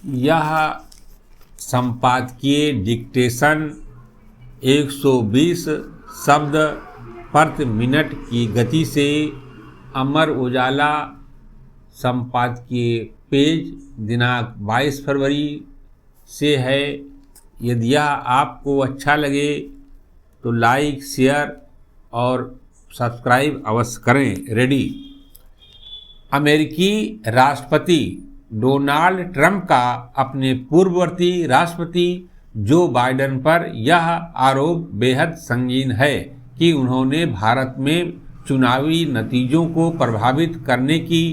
यह संपादकीय डिक्टेशन 120 शब्द प्रति मिनट की गति से अमर उजाला संपादकीय पेज दिनांक 22 फरवरी से है। यदि यह आपको अच्छा लगे तो लाइक, शेयर और सब्सक्राइब अवश्य करें। रेडी। अमेरिकी राष्ट्रपति डोनाल्ड ट्रंप का अपने पूर्ववर्ती राष्ट्रपति जो बाइडेन पर यह आरोप बेहद संगीन है कि उन्होंने भारत में चुनावी नतीजों को प्रभावित करने की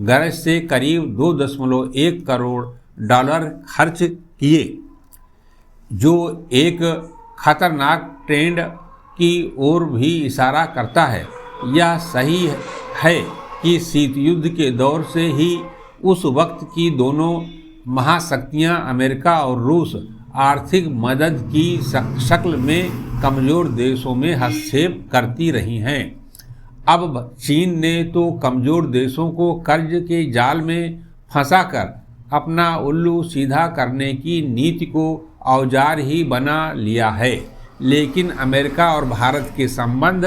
गरज से करीब 2.1 करोड़ डॉलर खर्च किए, जो एक खतरनाक ट्रेंड की ओर भी इशारा करता है। यह सही है कि शीत युद्ध के दौर से ही उस वक्त की दोनों महाशक्तियां अमेरिका और रूस आर्थिक मदद की शक्ल में कमज़ोर देशों में हस्तक्षेप करती रही हैं। अब चीन ने तो कमज़ोर देशों को कर्ज के जाल में फंसाकर अपना उल्लू सीधा करने की नीति को औजार ही बना लिया है। लेकिन अमेरिका और भारत के संबंध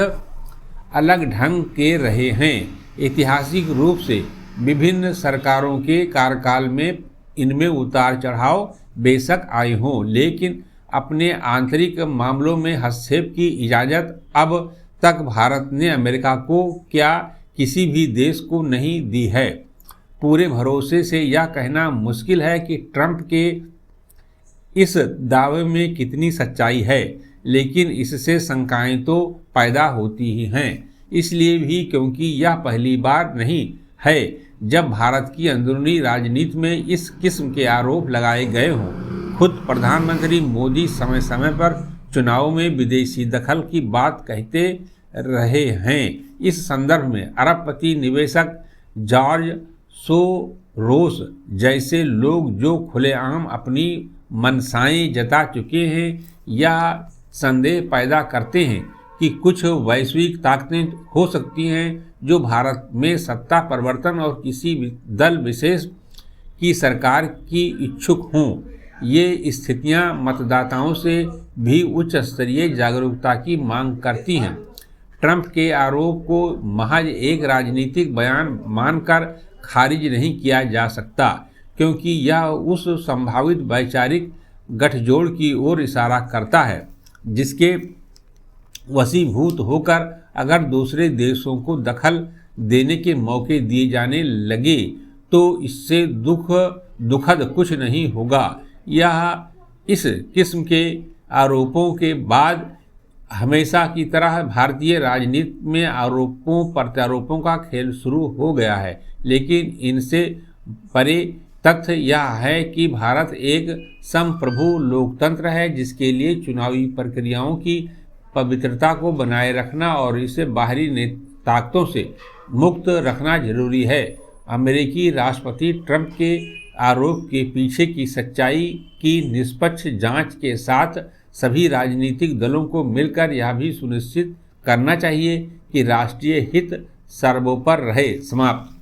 अलग ढंग के रहे हैं। ऐतिहासिक रूप से विभिन्न सरकारों के कार्यकाल में इनमें उतार चढ़ाव बेशक आए हों, लेकिन अपने आंतरिक मामलों में हस्तक्षेप की इजाज़त अब तक भारत ने अमेरिका को क्या किसी भी देश को नहीं दी है। पूरे भरोसे से यह कहना मुश्किल है कि ट्रंप के इस दावे में कितनी सच्चाई है, लेकिन इससे शंकाएं तो पैदा होती ही हैं। इसलिए भी क्योंकि यह पहली बार नहीं है जब भारत की अंदरूनी राजनीति में इस किस्म के आरोप लगाए गए हों। खुद प्रधानमंत्री मोदी समय समय पर चुनाव में विदेशी दखल की बात कहते रहे हैं। इस संदर्भ में अरबपति निवेशक जॉर्ज सोरोस जैसे लोग जो खुलेआम अपनी मनसाएं जता चुके हैं, यह संदेह पैदा करते हैं कि कुछ वैश्विक ताकतें हो सकती हैं जो भारत में सत्ता परिवर्तन और किसी दल विशेष की सरकार की इच्छुक हों। ये स्थितियां मतदाताओं से भी उच्च स्तरीय जागरूकता की मांग करती हैं। ट्रंप के आरोप को महज एक राजनीतिक बयान मानकर खारिज नहीं किया जा सकता, क्योंकि यह उस संभावित वैचारिक गठजोड़ की ओर इशारा करता है जिसके वशीभूत होकर अगर दूसरे देशों को दखल देने के मौके दिए जाने लगे तो इससे दुखद कुछ नहीं होगा। यह इस किस्म के आरोपों के बाद हमेशा की तरह भारतीय राजनीति में आरोपों प्रत्यारोपों का खेल शुरू हो गया है, लेकिन इनसे परे तथ्य यह है कि भारत एक संप्रभु लोकतंत्र है जिसके लिए चुनावी प्रक्रियाओं की पवित्रता को बनाए रखना और इसे बाहरी ताकतों से मुक्त रखना जरूरी है। अमेरिकी राष्ट्रपति ट्रंप के आरोप के पीछे की सच्चाई की निष्पक्ष जांच के साथ सभी राजनीतिक दलों को मिलकर यह भी सुनिश्चित करना चाहिए कि राष्ट्रीय हित सर्वोपरि रहे। समाप्त।